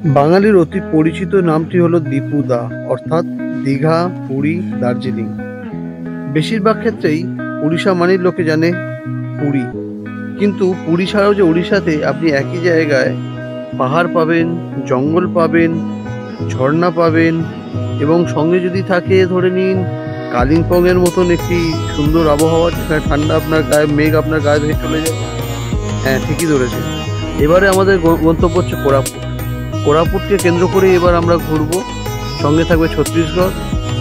বাঙালির অতি পরিচিত নামটি হলো দীপুদা, অর্থাৎ দীঘা, পুরী, দার্জিলিং। বেশিরভাগ ক্ষেত্রেই উড়িষ্যা মানেই লোকে জানে পুরী। কিন্তু পুরী ছাড়াও যে উড়িষ্যাতে আপনি একই জায়গায় পাহাড় পাবেন, জঙ্গল পাবেন, ঝর্ণা পাবেন এবং সঙ্গে যদি থাকে ধরে নিন কালিম্পংয়ের মতন একটি সুন্দর আবহাওয়া, যেখানে ঠান্ডা আপনার গায়ে, মেঘ আপনার গায়ে ধরে চলে যাবে। হ্যাঁ, ঠিকই ধরেছেন। এবারে আমাদের গন্তব্য হচ্ছে কোরাপুট। কোরাপুটকে কেন্দ্র করে এবার আমরা ঘুরব। সঙ্গে থাকবে ছত্তিশগড়,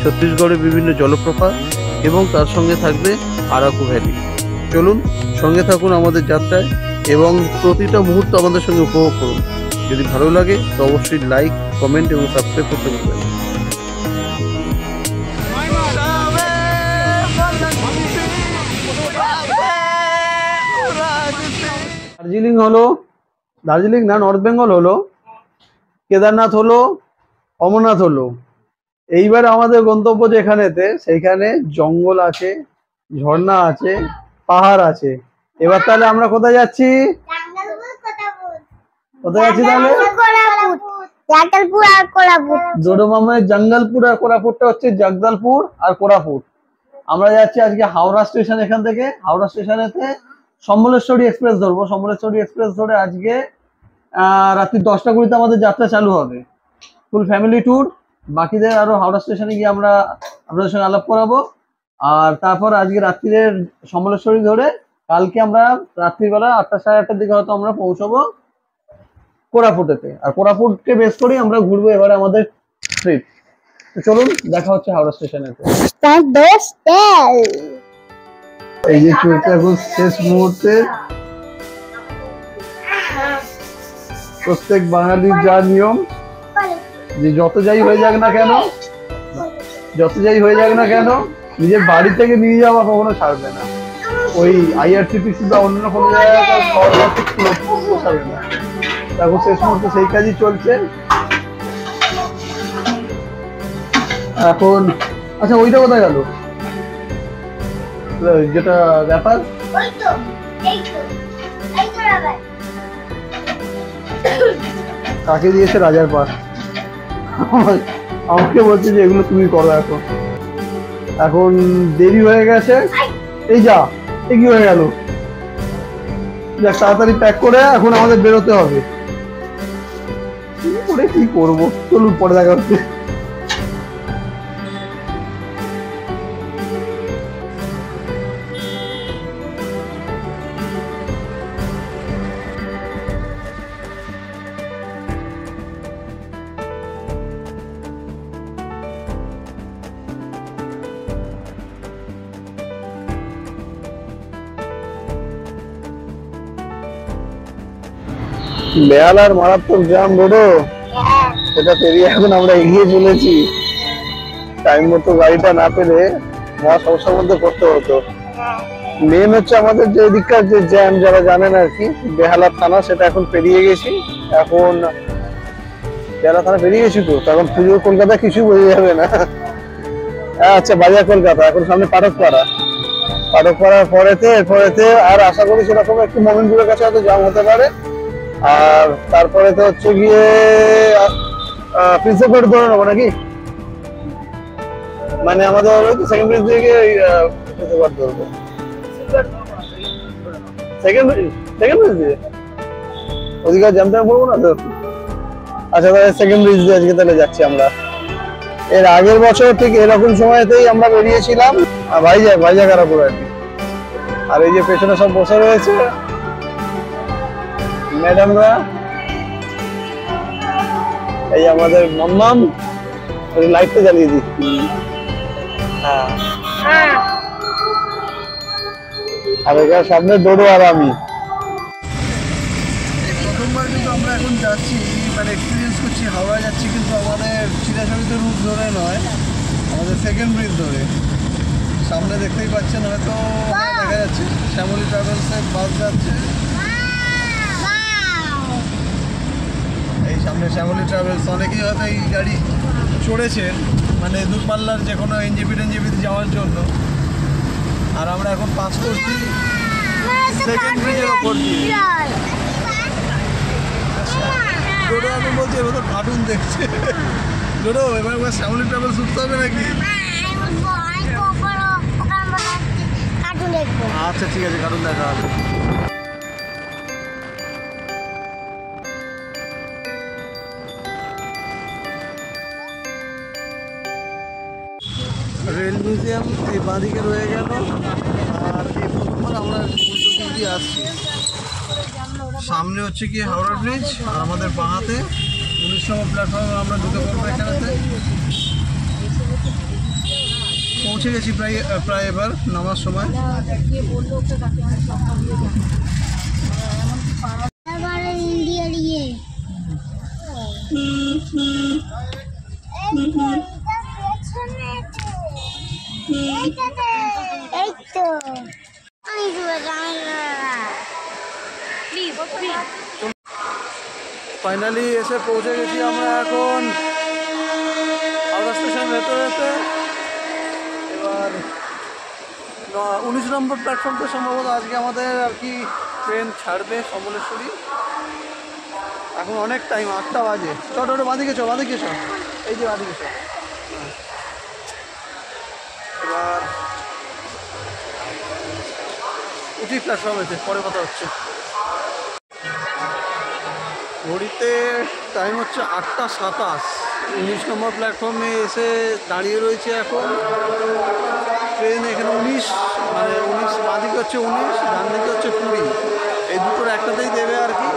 ছত্তিশগড়ের বিভিন্ন জলপ্রপাত এবং তার সঙ্গে থাকবে আরাকু ভ্যালি। চলুন সঙ্গে থাকুন আমাদের যাত্রায় এবং প্রতিটা মুহূর্ত আমাদের সঙ্গে উপভোগ করুন। যদি ভালো লাগে তো অবশ্যই লাইক, কমেন্ট এবং সাবস্ক্রাইব করতে ভুলবেন না। দার্জিলিং হলো, দার্জিলিং না, নর্থ বেঙ্গল হলো, কেদারনাথ হলো, অমরনাথ হলো। এইবার আমাদের গন্তব্য যেখানেতে, সেইখানে জঙ্গল আছে, ঝর্ণা আছে, পাহাড় আছে। এবার তাহলে আমরা কোথায় যাচ্ছি? কোথায় যাচ্ছি তাহলে? জোড়োমামের জঙ্গলপুর আর কোরাপুটটা হচ্ছে জগদলপুর আর কোরাপুট। আমরা যাচ্ছি আজকে হাওড়া স্টেশন। এখান থেকে হাওড়া স্টেশনেতে সম্বলেশ্বরী এক্সপ্রেস ধরবো। সম্বলেশ্বরী এক্সপ্রেস ধরে আজকে রাত্রি 10টা 20 আমাদের যাত্রা চালু হবে। Full family tour. বাকিদের আরো হাওড়া স্টেশনে গিয়ে আমরা আপনাদের সঙ্গে আলাপ করাবো। আর তারপর আজকে রাত্রির সম্বলেশ্বরী ধরে কালকে আমরা রাত্রিবেলা 8টা 8:30 দিকে হয়তো আমরা পৌঁছবো কোরাপুটেতে। আর কোরাপুটকে বেস করেই আমরা ঘুরবো এবারে আমাদের ট্রিপ। তো চলুন, দেখা হচ্ছে হাওড়া স্টেশনেতে। এই যে চলছে এখন শেষ মুহূর্তে। প্রত্যেক বাঙালির যা নিয়ম, যে যত যাই হয়ে যাক না কেন নিজের বাড়ি থেকে নিয়ে যাওয়া কখনো ছাড়বে না। ওই IRCTC বা অন্য কোনো জায়গায় ছাড়বে না। এখন শেষ মুহূর্তে সেই কাজই চলছে এখন। আচ্ছা, ওইটা কোথায় গেল যেটা ব্যাপার? কাকে দিয়েছে? রাজার পাস। আমাকে বলছে যে এগুলো তুমি করো। এখন দেরি হয়ে গেছে। এই যা, কি হয়ে গেল? তাড়াতাড়ি প্যাক করে এখন আমাদের বেরোতে হবে। কি করবো, চলুন পরে দেখা হচ্ছে। বেহালার মারাত্মক জ্যাম রোডো, সেটা পেরিয়ে এখন আমরা এগিয়ে চলেছি। টাইম মতো গাড়িটা না পেলে মহা সমস্যার মধ্যে পড়তে হতো। মেন হচ্ছে আমাদের যে এদিককার যে জ্যাম, যারা জানেন আর কি, বেহালা থানা সেটা এখন পেরিয়ে গেছি। এখন বেহালা থানা পেরিয়ে গেছি তো এখন পুজো কলকাতা কিছু বোঝা যাবে না। আচ্ছা, বাজার কলকাতা। এখন সামনে পাঠকপাড়ার পরেতে আর আশা করি সেরকম একটু মোমিনপুরের কাছে হয়তো জ্যাম হতে পারে। আর তারপরে তো হচ্ছে গিয়ে প্রিন্সেপ রোড ধরে নেবো নাকি? মানে আমাদের সেকেন্ড ব্রিজ দিয়ে প্রিন্সেপ রোড ধরবো। সেকেন্ড ব্রিজ দিয়ে ওদিকে জ্যাম ট্যাম করবো না তো। আচ্ছা, তাহলে সেকেন্ড ব্রিজ দিয়ে আজকে তাহলে যাচ্ছি আমরা। এর আগের বছর ঠিক এরকম সময়তেই আমরা বেরিয়েছিলাম ভাইজাগ আরাপুর আর কি। আর এই যে পেছনে সব বসে রয়েছে ম্যাডামরা, এই আমাদের মাম্মাম। লাইটটা জ্বালিয়ে দিই। আর এখানে সামনে ডোডো আর আমি। প্রথমবার কিন্তু আমরা এখন যাচ্ছি, মানে এক্সপিরিয়েন্স করছি, হাওড়া যাচ্ছি, কিন্তু আমাদের চিরাচরিত রুট ধরে নয়, আমাদের সেকেন্ড ব্রিজ ধরে। সামনে দেখতেই পাচ্ছেন হয়তো, দেখা যাচ্ছে শ্যামলী ট্রাভেলসের বাস যাচ্ছে। এই সামনে শ্যামলী ট্রাভেলস, অনেকেই হয়তো এই গাড়ি চড়েছেন, মানে দূরপাল্লার যে কোনো এনজেপিতে যাওয়ার জন্য। আর আমরা এখন পাস করছি সেকেন্ড ব্রিজের ওপর দিয়ে। ডোডো এখন বলছে এবার তো কার্টুন দেখছে। ডোডো এবার ফ্যামিলি ট্রাভেল শুনতে হবে নাকি? আচ্ছা ঠিক আছে, কার্টুন দেখা হবে। রেল মিউজিয়াম এই বাঁদিকে রয়ে গেল, আর এই প্রথমবার আমরা উল্টো দিক দিয়ে আসছি। সামনে হচ্ছে কি হাওড়া ব্রিজ, আর আমাদের বাঁহাতে 19 নম্বর প্ল্যাটফর্মে আমরা ঢুকে পড়বো। এখানেতে পৌঁছে গেছি প্রায় এবার নামার সময়। ফাইনালি এসে পৌঁছে গেছি আমরা এখন হাওড়া স্টেশন ভেতরেতে। এবার 19 নম্বর প্ল্যাটফর্মটা সম্ভবত আজকে আমাদের আর কি ট্রেন ছাড়বে সমলেশ্বরী। এখন অনেক টাইম, 8টা বাজে। চট ওটা বাঁদিকে চো, বাঁদিকে চো, এই যে বাঁদিকে চো। এবার উঠি প্ল্যাটফর্মেতে, পরে কথা হচ্ছে। ঘড়িতে টাইম হচ্ছে 8টা 27। 19 নম্বর প্ল্যাটফর্মে এসে দাঁড়িয়ে রয়েছে এখন। ট্রেন এখানে 19, মানে 19 বাঁদিকে হচ্ছে 19, ডান দিকে হচ্ছে 20। এই দুটোর একটাতেই দেবে আর কি।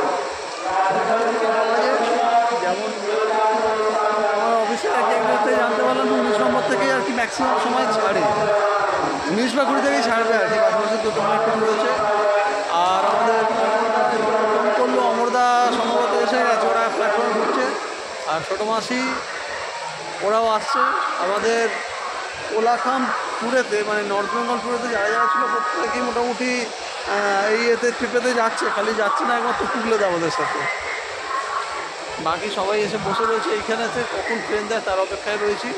যেমন আমার অফিসের এক থেকে জানতে পারলাম 19 নম্বর থেকেই আর কি ম্যাক্সিমাম সময় ছাড়ে, 19 বা 20 থেকেই ছাড়বে আর কি। পাশাপাশি দুটো প্ল্যাটফর্ম রয়েছে। আর আমাদের ফোন করলো অমরদা সম্ভবত এসে গেছে, ওরা প্ল্যাটফর্মে ঘুরছে। আর ছোটো মাসি ওরাও আসছে। আমাদের কোলাখাম ট্যুরেতে, মানে নর্থ বেঙ্গল ট্যুরেতে যারা যারা ছিল প্রত্যেকেই মোটামুটি এই এতে ট্রিপেতে যাচ্ছে। খালি যাচ্ছে না একমাত্র টুকলেদা আমাদের সাথে। বাকি সবাই এসে বসে রয়েছে এইখানেতে, কখন ট্রেন দেয় তার অপেক্ষায় রয়েছি।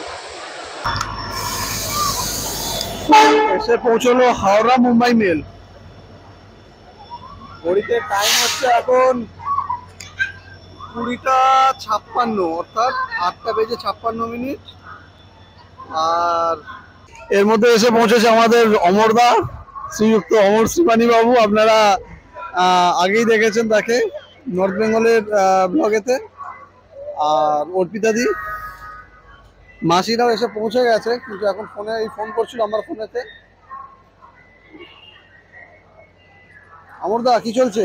এসে পৌঁছলো হাওড়া মুম্বাই মেল। ঘড়িতে টাইম হচ্ছে এখন 20টা 56, অর্থাৎ 8টা বেজে 56 মিনিট। আর এর মধ্যে এসে পৌঁছেছে আমাদের অমরদা, শ্রীযুক্ত অমর শ্রীমানি বাবু। আপনারা আগেই দেখেছেন তাকে নর্থ বেঙ্গলের ব্লগেতে। আর অর্পিতাদি, মাসিরাও এসে পৌঁছে গেছে, কিন্তু এখন ফোন করছিল আমার ফোনেতে। অমরদা কি চলছে?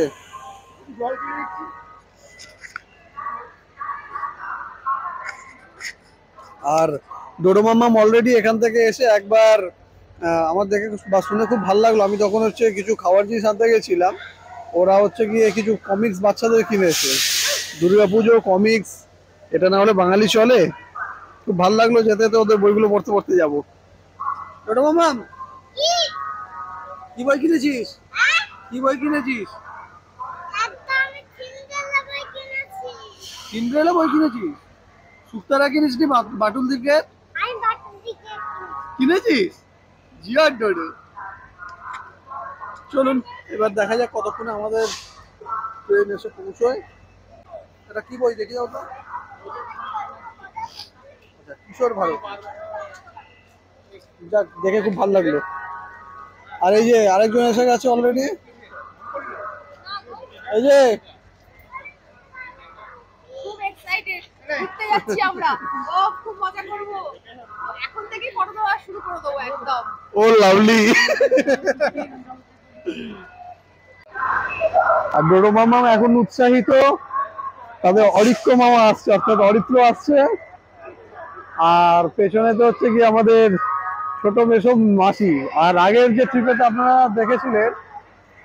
আর ডোডো মাম্মাম অলরেডি এখান থেকে এসে একবার আমার দেখে বা শুনে খুব ভালো লাগলো। আমি তখন হচ্ছে কিছু খাওয়ার জিনিস আনতে গেছিলাম, ওরা হচ্ছে গিয়ে কিছু কমিক্স বাচ্চাদের কিনেছে। দুর্গাপুজো কমিক্স, এটা না হলে বাঙালি চলে। খুব ভালো লাগলো, যেতে যেতে ওদের বইগুলো পড়তে পড়তে যাবো। ডোডো মাম্মাম কি বই কিনেছিস? কি বই কিনেছিস? সিন্ড্রেলা বই কিনেছিস? সুক্তারা কিনিস নি? বাটুল দিকে কিনেছিস? জিয়ার ডোডো। চলুন এবার দেখা যাক কতক্ষণে আমাদের ট্রেন এসে পৌঁছয়। এটা কি বই দেখি দাও তো। আচ্ছা, কিশোর ভারত। যাক, দেখে খুব ভালো লাগলো। আর এই যে আরেকজন এসে গেছে অলরেডি, এই যে খুব এক্সাইটেড, ঘুরতে যাচ্ছি আমরা। ও খুব মজা করব, এখন থেকেই ফটো দেওয়া শুরু করে দেবো একদম। ও লাভলি। আর ডোডো মামা এখন উৎসাহিত, তবে অরিত্র মামা আসছে, অর্থাৎ অরিত্র আসছে। আর পেছনে তো হচ্ছে কি আমাদের ছোট মেসো মাসি। আর আগের যে ট্রিপেতে আপনারা দেখেছিলেন,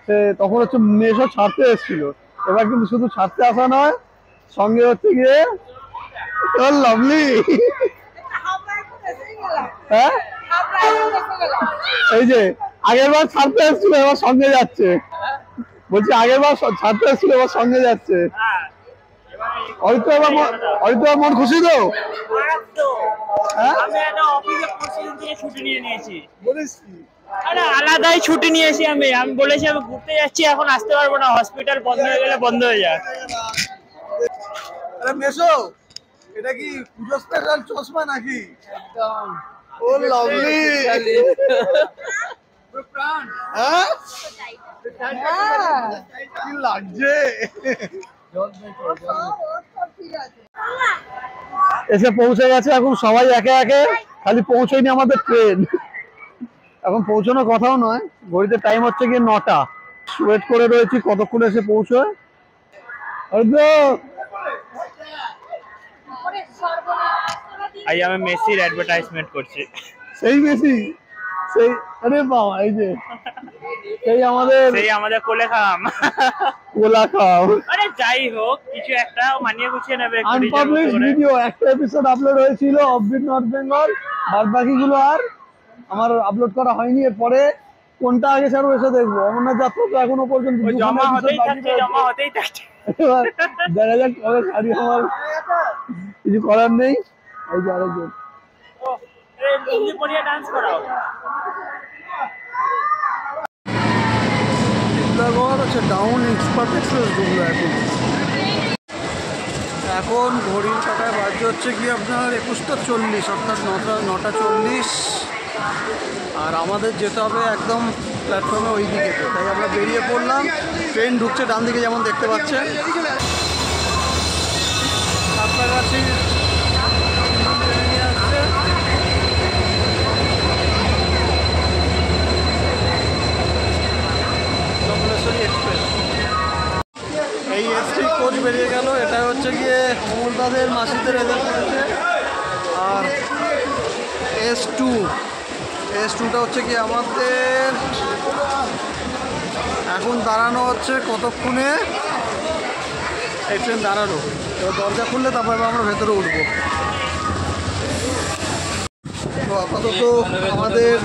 সে তখন হচ্ছে মেসো ছাড়তে এসেছিল। এবার কিন্তু শুধু ছাড়তে আসা নয়, সঙ্গে হচ্ছে গিয়ে লাভলি। হ্যাঁ, এই যে আগের বার ছাড়তে এসেছিল, এবার সঙ্গে যাচ্ছে। বলছি আগের বার ছাড়তে এসেছিল, এবার সঙ্গে যাচ্ছে। অরিত্র এবার মন খুশি তো? আমি একটা অফিসে প্রতিদিন থেকে ছুটি নিয়ে নিয়েছি। বলিস কি? আরে আলাদাই ছুটি নিয়েছি আমি বলেছি আমি ঘুরতে যাচ্ছি, এখন আসতে পারবো না, হসপিটাল বন্ধ হয়ে গেলে বন্ধ হয়ে যায়। আরে মেসো, এটা কি পুজো স্পেশাল চশমা নাকি? একদম ও লাভলি। হ্যাঁ কি লাগছে? এসে পৌঁছে গেছে, এখন সবাই একে একে, খালি পৌঁছয়নি আমাদের ট্রেন। এখন পৌঁছানোর কথাও নয়, ঘড়িতে টাইম হচ্ছে গিয়ে 9টা। ওয়েট করে রয়েছি কতক্ষণ এসে পৌঁছয়। আজ আমি মেসির অ্যাডভার্টাইজমেন্ট করছি। সেই মেসি, সেই, আরে বাবা, এই যে সেই আমাদের কোলে খাম। কোলা খাও। আরে যাই হোক, কিছু একটা মানিয়ে গুছিয়ে নেবে। আনপাবলিশ ভিডিও একটা এপিসোড আপলোড হয়েছিল অফবিট নর্থ বেঙ্গল, বাদ বাকিগুলো আর আমার আপলোড করা হয়নি। এরপরে কোনটা আগে ছাড়বো এসে দেখবো। অমরনাথ যাত্রা তো এখনো পর্যন্ত জমা হতেই থাকছে। এবার দেখা যাক কবে ছাড়ি। আমার কিছু করার নেই। এই যে আরেকজন লুঙ্গি পরিয়ে ডান্স করাও। হচ্ছে ডাউন এক্সপার্ট এক্সপ্রেস ঢুকলো এখন ঘড়ির কাটায় বাজে হচ্ছে কি আপনার 21:40, অর্থাৎ 9:40। আর আমাদের যেতে হবে একদম প্ল্যাটফর্মে ওই দিকে, তাই আমরা বেরিয়ে পড়লাম। ট্রেন ঢুকছে ডান দিকে, যেমন দেখতে পাচ্ছেন। কাছাকাছি এক্সপ্রেস। এই এসটি কোচ বেরিয়ে গেল। এটা হচ্ছে গিয়ে অমলদাদের মাসিদের এদের করেছে। আর S2টা হচ্ছে কি আমাদের। এখন দাঁড়ানো হচ্ছে কতক্ষণে এই ট্রেন দাঁড়ানো। এবার দরজা খুললে তারপরে আমরা ভেতরে উঠবো। তো আপাতত আমাদের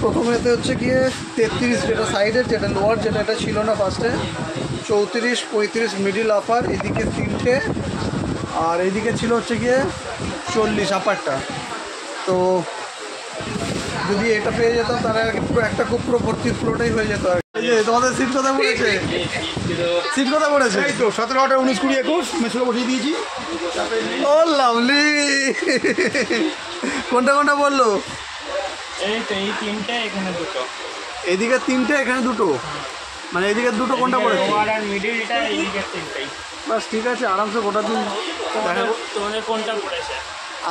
প্রথমেতে হচ্ছে গিয়ে 33, যেটা সাইডের, যেটা লোয়ার, যেটা এটা ছিল না ফার্স্টে। 34, 35 মিডিল আপার, এদিকে 3টে, আর এইদিকে ছিল হচ্ছে গিয়ে 40 আপারটা। তো যদি এটা পেয়ে যেতাম তাহলে আর কি পুরো একটা খুব পুরো ভর্তি পুরোটাই হয়ে যেত। এই যে তোমাদের সিট কোথায় পড়েছে? সিট কোথায় পড়েছে? এই তো 17, 18, 19, 20, 21 মেসে বসিয়ে দিয়েছি। ও লাভলি। কোনটা কোনটা বললো? এই তো এই তিনটে, এখানে দুটো। এদিকে 3টে, এখানে 2টো, মানে এদিকে 2টো কোনটা পড়েছে? লোয়ার আর মিডলটা, এইদিকে তিনটাই। বাস ঠিক আছে, আরামসে গোটা দিন দেখা। তোমাদের কোনটা পড়েছে?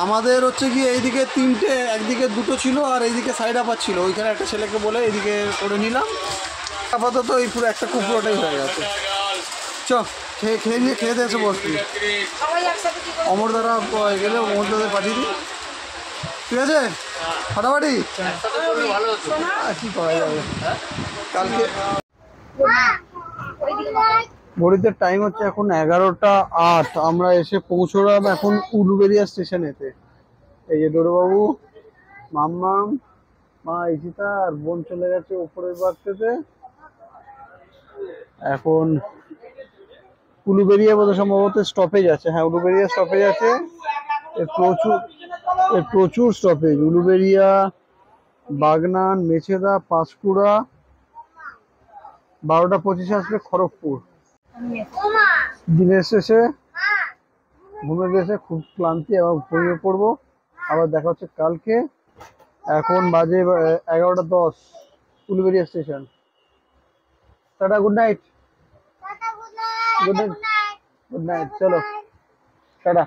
আমাদের হচ্ছে কি এইদিকে 3টে, একদিকে 2টো ছিল আর এইদিকে সাইড আপার ছিল। ওইখানে একটা ছেলেকে বলে এইদিকে করে নিলাম। আপাতত এই পুরো একটা কুকুরটাই হয়ে গেছে। চ খেয়ে নিয়ে খেয়ে দিয়ে এসে বসবি। অমর দ্বারা গেলে অমর দাদের পাঠিয়ে দিই, ঠিক আছে? ফাটাফাটি। আর কি করা যাবে কালকে। ঘড়িতে টাইম হচ্ছে এখন 11:08। আমরা এসে পৌঁছলাম এখন উলুবেড়িয়া স্টেশনেতে। এই যে ডোরবাবু, মাম্মাম, মা ইশিতা আর বোন চলে গেছে উপরের বাড়িতে। এখন উলুবেড়িয়া বোধহয় সম্ভবত স্টপেজ আছে। হ্যাঁ, উলুবেড়িয়া স্টপেজ আছে। এর প্রচুর স্টপেজ। উলুবেড়িয়া, বাগনান, মেছেদা, পাঁশকুড়া। 12:25 আসবে খড়গপুর। দিনের শেষে ঘুমে গেছে, খুব ক্লান্তি, আবার ঘুমিয়ে পড়বো। আবার দেখা হচ্ছে কালকে। এখন বাজে 11:10, Uluberia station. Tata, good night. Good night, চলো টাটা।